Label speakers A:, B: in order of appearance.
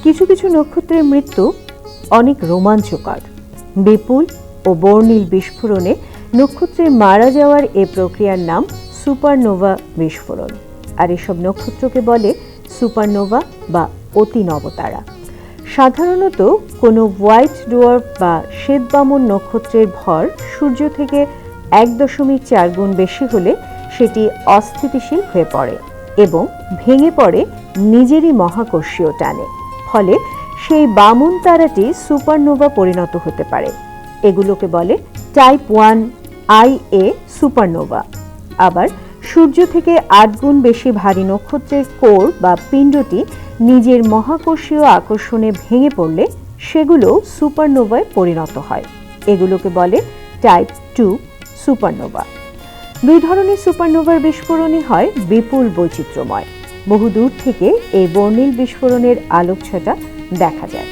A: কিছু কিছু নক্ষত্রের মৃত্যু অনেক রোমাঞ্চকর। বিপুল ও বর্ণিল বিস্ফোরণে নক্ষত্রের মারা যাওয়ার এ প্রক্রিয়ার নাম সুপারনোভা বিস্ফোরণ। আর এসব নক্ষত্রকে বলে সুপারনোভা বা অতি নবতারা। সাধারণত কোনো হোয়াইট ডোয়ার্ফ বা শ্বেতবামন নক্ষত্রের ভর সূর্য থেকে 1.4 গুণ বেশি হলে সেটি অস্থিতিশীল হয়ে পড়ে এবং ভেঙে পড়ে নিজেরই মহাকর্ষীয় টানে। ফলে সেই বামন তারাটি সুপারনোভা পরিণত হতে পারে। এগুলোকে বলে টাইপ 1 IA সুপারনোভা। আবার সূর্য থেকে 8 গুণ বেশি ভারী নক্ষত্রের কোর বা পিণ্ডটি নিজের মহাকর্ষীয় আকর্ষণে ভেঙে পড়লে সেগুলো সুপারনোভায় পরিণত হয়। এগুলোকে বলে টাইপ 2 সুপারনোভা। দুই ধরনের সুপারনোভার বিস্ফোরণই হয় বিপুল বৈচিত্র্যময়। বহুদূর থেকে এই বর্ণিল বিস্ফোরণের আলোকছটা দেখা যায়।